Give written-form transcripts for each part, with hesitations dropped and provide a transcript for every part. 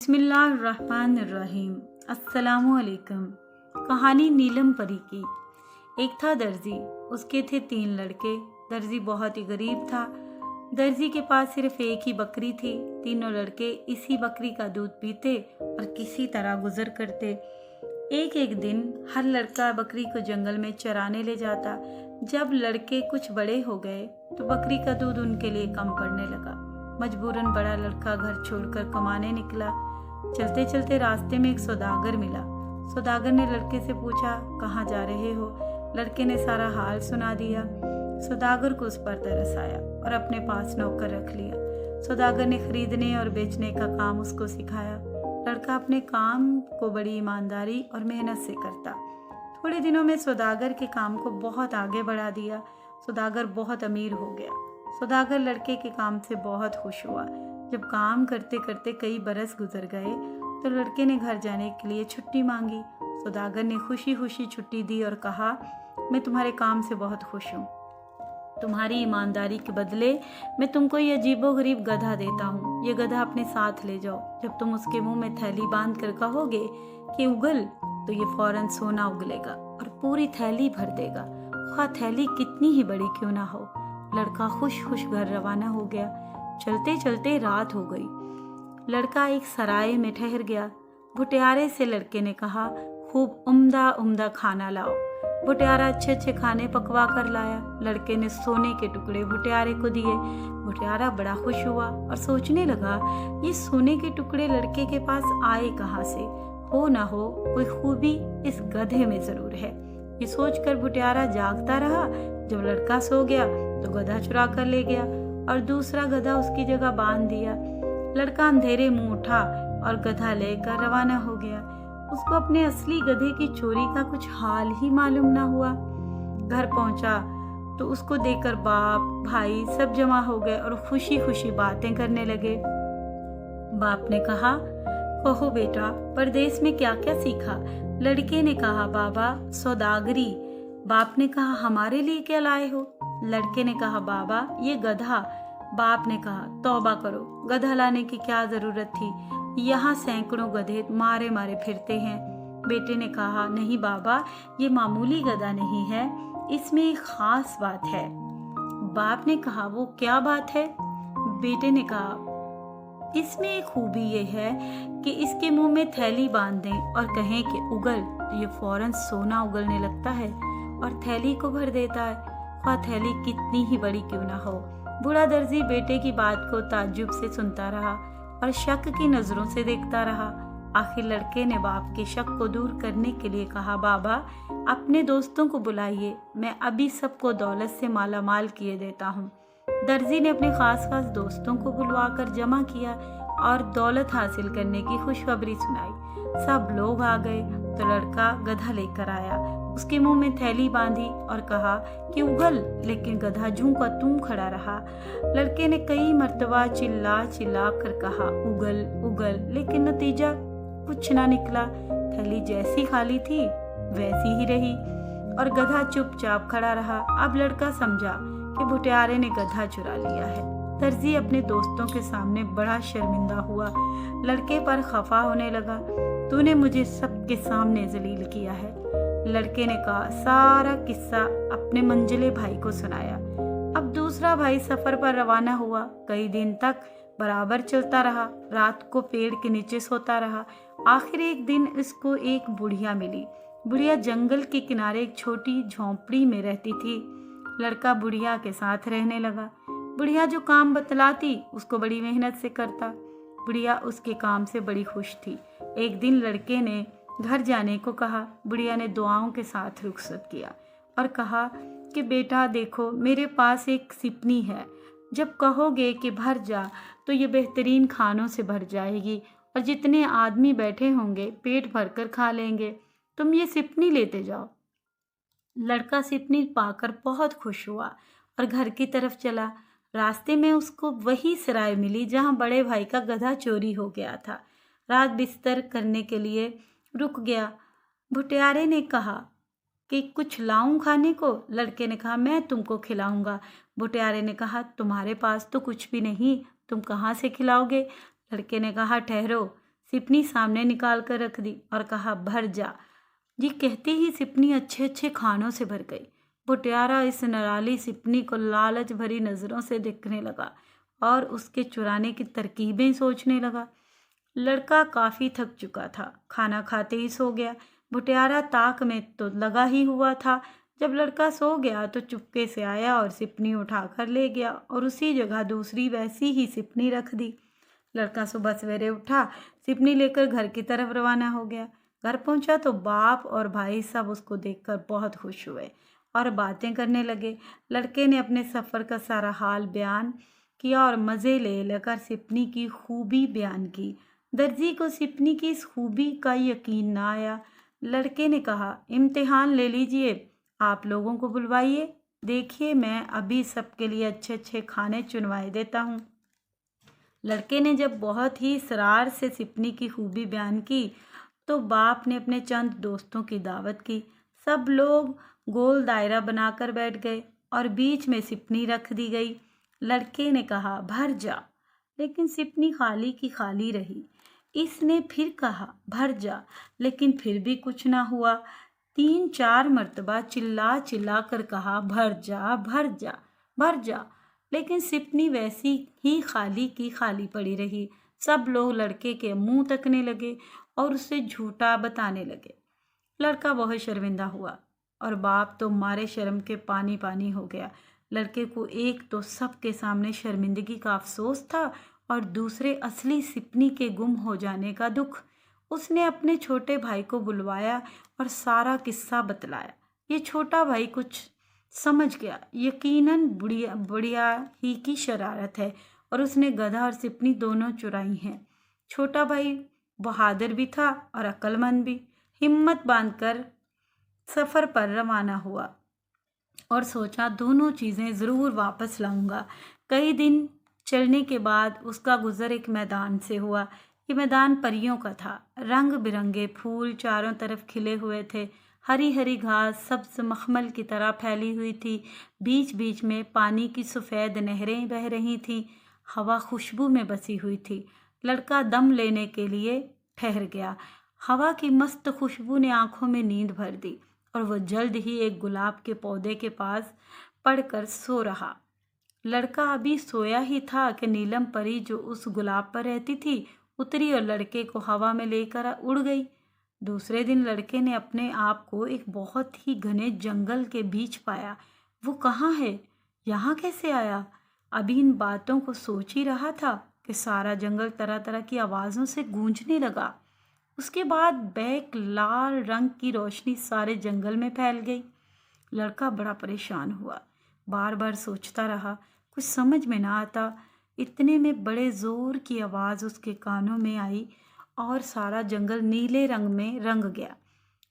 बिस्मिल्लाहिर्रहमानिर्रहीम। अस्सलामुअलैकुम। कहानी नीलम परी की। एक था दर्जी, उसके थे 3 लड़के। दर्जी बहुत ही गरीब था। दर्जी के पास सिर्फ एक ही बकरी थी। तीनों लड़के इसी बकरी का दूध पीते और किसी तरह गुजर करते। एक एक दिन हर लड़का बकरी को जंगल में चराने ले जाता। जब लड़के कुछ बड़े हो गए तो बकरी का दूध उनके लिए कम पड़ने लगा। मजबूरन बड़ा लड़का घर छोड़कर कमाने निकला। चलते चलते रास्ते में एक सौदागर मिला। सौदागर ने लड़के से पूछा, कहाँ जा रहे हो? लड़के ने सारा हाल सुना दिया। सौदागर को उस पर तरस आया और अपने पास नौकर रख लिया। सौदागर ने खरीदने और बेचने का काम उसको सिखाया। लड़का अपने काम को बड़ी ईमानदारी और मेहनत से करता। थोड़े दिनों में सौदागर के काम को बहुत आगे बढ़ा दिया। सौदागर बहुत अमीर हो गया। सौदागर लड़के के काम से बहुत खुश हुआ। जब काम करते करते कई बरस गुजर गए तो लड़के ने घर जाने के लिए छुट्टी मांगी। सौदागर ने खुशी खुशी छुट्टी दी और कहा, मैं तुम्हारे काम से बहुत खुश हूँ। तुम्हारी ईमानदारी के बदले मैं तुमको ये अजीबोगरीब गधा देता हूँ। ये गधा अपने साथ ले जाओ। जब तुम उसके मुंह में थैली बांध कर कहोगे कि उगल, तो ये फौरन सोना उगलेगा और पूरी थैली भर देगा, वह थैली कितनी ही बड़ी क्यों ना हो। लड़का खुश खुश घर रवाना हो गया। चलते चलते रात हो गई। लड़का एक सराय में ठहर गया। भुटियारे से लड़के ने कहा, खूब उम्दा उम्दा खाना लाओ। भुटियारा अच्छे अच्छे खाने पकवा कर लाया। लड़के ने सोने के टुकड़े भुटियारे को दिए। भुटियारा बड़ा खुश हुआ और सोचने लगा, ये सोने के टुकड़े लड़के के पास आए कहाँ से? हो ना हो कोई खूबी इस गधे में जरूर है। ये सोचकर भुटियारा जागता रहा। जब लड़का सो गया तो गधा चुरा कर ले गया और दूसरा गधा उसकी जगह बांध दिया। लड़का अंधेरे मुंह उठा और गधा लेकर रवाना हो गया। उसको अपने असली गधे की चोरी का कुछ हाल ही मालूम ना हुआ। घर पहुंचा तो उसको देखकर बाप भाई सब जमा हो गए और खुशी खुशी बातें करने लगे। बाप ने कहा, कहो बेटा, परदेश में क्या क्या सीखा? लड़के ने कहा, बाबा सौदागरी। बाप ने कहा, हमारे लिए क्या लाए हो? लड़के ने कहा, बाबा ये गधा। बाप ने कहा, तौबा करो, गधा लाने की क्या जरूरत थी? यहाँ सैकड़ों गधे मारे मारे फिरते हैं। बेटे ने कहा, नहीं बाबा, ये मामूली गधा नहीं है, इसमें एक खास बात है। बाप ने कहा, वो क्या बात है? बेटे ने कहा, इसमें एक खूबी ये है कि इसके मुंह में थैली बांध दें और कहें कि उगल, तो ये फौरन सोना उगलने लगता है और थैली को भर देता है, वह थैली कितनी ही बड़ी क्यों ना हो। बूढ़ा दर्जी बेटे की बात को ताज्जुब से सुनता रहा और शक की नजरों से देखता रहा। आखिर लड़के ने बाप के शक को दूर करने के लिए कहा, बाबा अपने दोस्तों को बुलाइए, मैं अभी सबको दौलत से माला माल किए देता हूँ। दर्जी ने अपने खास खास दोस्तों को बुलवाकर जमा किया और दौलत हासिल करने की खुशखबरी सुनाई। सब लोग आ गए तो लड़का गधा लेकर आया। उसके मुंह में थैली बांधी और कहा कि उगल, लेकिन गधा जूं का त्यों खड़ा रहा। लड़के ने कई मर्तबा चिल्ला चिल्ला कर कहा, उगल उगल, लेकिन नतीजा कुछ ना निकला। थैली जैसी खाली थी वैसी ही रही और गधा चुपचाप खड़ा रहा। अब लड़का समझा कि भुटियारे ने गधा चुरा लिया है। दर्जी अपने दोस्तों के सामने बड़ा शर्मिंदा हुआ। लड़के पर खफा होने लगा, तूने मुझे सबके सामने जलील किया है। लड़के ने कहा, सारा किस्सा अपने मंजिले भाई को सुनाया। अब दूसरा भाई सफर पर रवाना हुआ। कई दिन तक बराबर चलता रहा। रात को पेड़ के नीचे सोता रहा। आखिर एक दिन इसको एक बुढ़िया मिली। बुढ़िया जंगल के किनारे एक छोटी झोंपड़ी में रहती थी। लड़का बुढ़िया के साथ रहने लगा। बुढ़िया जो काम बतलाती उसको बड़ी मेहनत से करता। बुढ़िया उसके काम से बड़ी खुश थी। एक दिन लड़के ने घर जाने को कहा। बुढ़िया ने दुआओं के साथ रुखसत किया और कहा कि बेटा देखो, मेरे पास एक सिपनी है, जब कहोगे कि भर जा तो ये बेहतरीन खानों से भर जाएगी और जितने आदमी बैठे होंगे पेट भरकर खा लेंगे। तुम ये सिपनी लेते जाओ। लड़का सिपनी पाकर बहुत खुश हुआ और घर की तरफ चला। रास्ते में उसको वही सराय मिली जहां बड़े भाई का गधा चोरी हो गया था। रात बिस्तर करने के लिए रुक गया। भुटियारे ने कहा कि कुछ लाऊं खाने को? लड़के ने कहा, मैं तुमको खिलाऊंगा। भुटियारे ने कहा, तुम्हारे पास तो कुछ भी नहीं, तुम कहाँ से खिलाओगे? लड़के ने कहा, ठहरो, सिपनी सामने निकाल कर रख दी और कहा, भर जा। ये कहते ही सिपनी अच्छे अच्छे खानों से भर गई। भुटियारा इस निराली सिपनी को लालच भरी नजरों से देखने लगा और उसके चुराने की तरकीबें सोचने लगा। लड़का काफी थक चुका था, खाना खाते ही सो गया। भुटियारा ताक में तो लगा ही हुआ था। जब लड़का सो गया तो चुपके से आया और सिपनी उठाकर ले गया और उसी जगह दूसरी वैसी ही सिपनी रख दी। लड़का सुबह सवेरे उठा, सिपनी लेकर घर की तरफ रवाना हो गया। घर पहुंचा तो बाप और भाई सब उसको देखकर बहुत खुश हुए और बातें करने लगे। लड़के ने अपने सफ़र का सारा हाल बयान किया और मज़े ले लेकर सिपनी की खूबी बयान की। दर्जी को सिपनी की इस खूबी का यकीन ना आया। लड़के ने कहा, इम्तिहान ले लीजिए, आप लोगों को बुलवाइए, देखिए मैं अभी सबके लिए अच्छे अच्छे खाने चुनवाए देता हूँ। लड़के ने जब बहुत ही इसरार से सिपनी की खूबी बयान की तो बाप ने अपने चंद दोस्तों की दावत की। सब लोग गोल दायरा बनाकर बैठ गए और बीच में सिपनी रख दी गई। लड़के ने कहा, भर जा, लेकिन सिपनी खाली की खाली रही। इसने फिर कहा, भर जा, लेकिन फिर भी कुछ ना हुआ। 3-4 मर्तबा चिल्ला चिल्ला कर कहा, भर जा भर जा भर जा, लेकिन सिपनी वैसी ही खाली की खाली पड़ी रही। सब लोग लड़के के मुंह तकने लगे और उसे झूठा बताने लगे। लड़का बहुत शर्मिंदा हुआ और बाप तो मारे शर्म के पानी पानी हो गया। लड़के को एक तो सबके सामने शर्मिंदगी का अफसोस था और दूसरे असली सिपनी के गुम हो जाने का दुख। उसने अपने छोटे भाई को बुलवाया और सारा किस्सा बतलाया। ये छोटा भाई कुछ समझ गया, यकीनन बुढ़िया ही की शरारत है और उसने गधा और सिपनी दोनों चुराई हैं। छोटा भाई बहादुर भी था और अक्लमंद भी। हिम्मत बांधकर सफ़र पर रवाना हुआ और सोचा, दोनों चीज़ें ज़रूर वापस लाऊंगा। कई दिन चलने के बाद उसका गुज़र एक मैदान से हुआ। ये मैदान परियों का था। रंग बिरंगे फूल चारों तरफ खिले हुए थे। हरी हरी घास सब्ज मखमल की तरह फैली हुई थी। बीच बीच में पानी की सफ़ेद नहरें बह रही थीं। हवा खुशबू में बसी हुई थी। लड़का दम लेने के लिए ठहर गया। हवा की मस्त खुशबू ने आंखों में नींद भर दी और वह जल्द ही एक गुलाब के पौधे के पास पड़कर सो रहा। लड़का अभी सोया ही था कि नीलम परी जो उस गुलाब पर रहती थी उतरी और लड़के को हवा में लेकर उड़ गई। दूसरे दिन लड़के ने अपने आप को एक बहुत ही घने जंगल के बीच पाया। वो कहाँ है, यहाँ कैसे आया? अभी इन बातों को सोच ही रहा था कि सारा जंगल तरह तरह की आवाज़ों से गूंजने लगा। उसके बाद बैक लाल रंग की रोशनी सारे जंगल में फैल गई। लड़का बड़ा परेशान हुआ, बार बार सोचता रहा, कुछ समझ में ना आता। इतने में बड़े ज़ोर की आवाज़ उसके कानों में आई और सारा जंगल नीले रंग में रंग गया।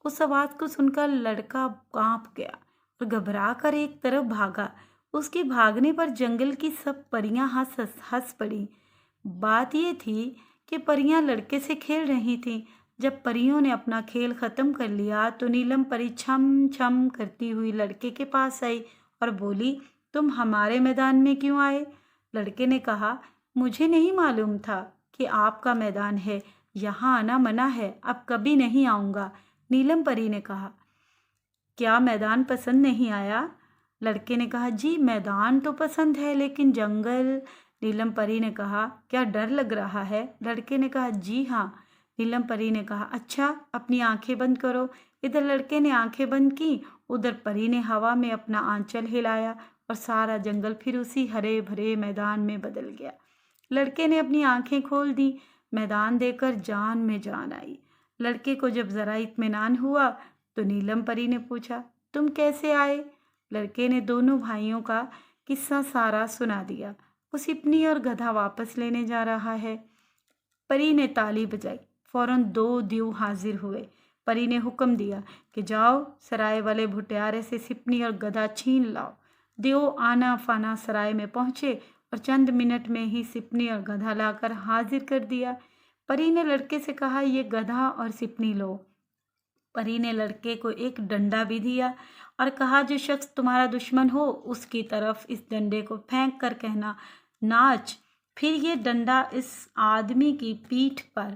उस आवाज़ को सुनकर लड़का कांप गया और घबरा कर एक तरफ भागा। उसके भागने पर जंगल की सब परियां हंस हंस पड़ी। बात यह थी कि परियां लड़के से खेल रही थीं। जब परियों ने अपना खेल ख़त्म कर लिया तो नीलम परी छम छम करती हुई लड़के के पास आई और बोली, तुम हमारे मैदान में क्यों आए? लड़के ने कहा, मुझे नहीं मालूम था कि आपका मैदान है, यहाँ आना मना है, अब कभी नहीं आऊँगा। नीलम परी ने कहा, क्या मैदान पसंद नहीं आया? लड़के ने कहा, जी मैदान तो पसंद है लेकिन जंगल। नीलम परी ने कहा, क्या डर लग रहा है? लड़के ने कहा, जी हाँ। नीलम परी ने कहा, अच्छा अपनी आंखें बंद करो। इधर लड़के ने आंखें बंद की, उधर परी ने हवा में अपना आंचल हिलाया और सारा जंगल फिर उसी हरे भरे मैदान में बदल गया। लड़के ने अपनी आंखें खोल दी। मैदान देखकर जान में जान आई। लड़के को जब ज़रा इत्मीनान हुआ तो नीलम परी ने पूछा, तुम कैसे आए? लड़के ने दोनों भाइयों का किस्सा सारा सुना दिया। वो सिपनी और गधा वापस लेने जा रहा है। परी ने ताली बजाई। फौरन 2 दीव हाजिर हुए। परी ने हुक्म दिया कि जाओ सराय वाले भुटियारे से सिपनी और गधा छीन लाओ। दीव आना फाना सराय में पहुँचे और चंद मिनट में ही सिपनी और गधा लाकर हाजिर कर दिया। परी ने लड़के से कहा, ये गधा और सिपनी लो। परी ने लड़के को एक डंडा भी दिया और कहा, जो शख्स तुम्हारा दुश्मन हो उसकी तरफ इस डंडे को फेंक कर कहना, नाच। फिर ये डंडा इस आदमी की पीठ पर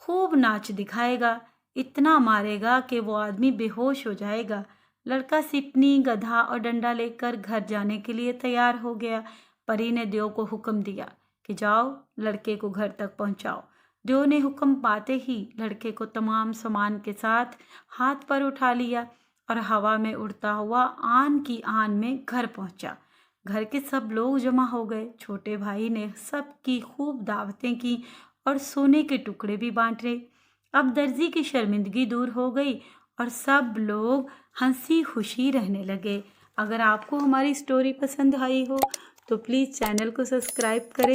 खूब नाच दिखाएगा, इतना मारेगा कि वो आदमी बेहोश हो जाएगा। लड़का सिपनी, गधा और डंडा लेकर घर जाने के लिए तैयार हो गया। परी ने देव को हुक्म दिया कि जाओ, लड़के को घर तक पहुंचाओ। देव ने हुक्म पाते ही लड़के को तमाम सामान के साथ हाथ पर उठा लिया और हवा में उड़ता हुआ आन की आन में घर पहुंचा। घर के सब लोग जमा हो गए। छोटे भाई ने सबकी खूब दावतें की और सोने के टुकड़े भी बांटे। अब दर्जी की शर्मिंदगी दूर हो गई और सब लोग हंसी खुशी रहने लगे। अगर आपको हमारी स्टोरी पसंद आई हो तो प्लीज़ चैनल को सब्सक्राइब करें।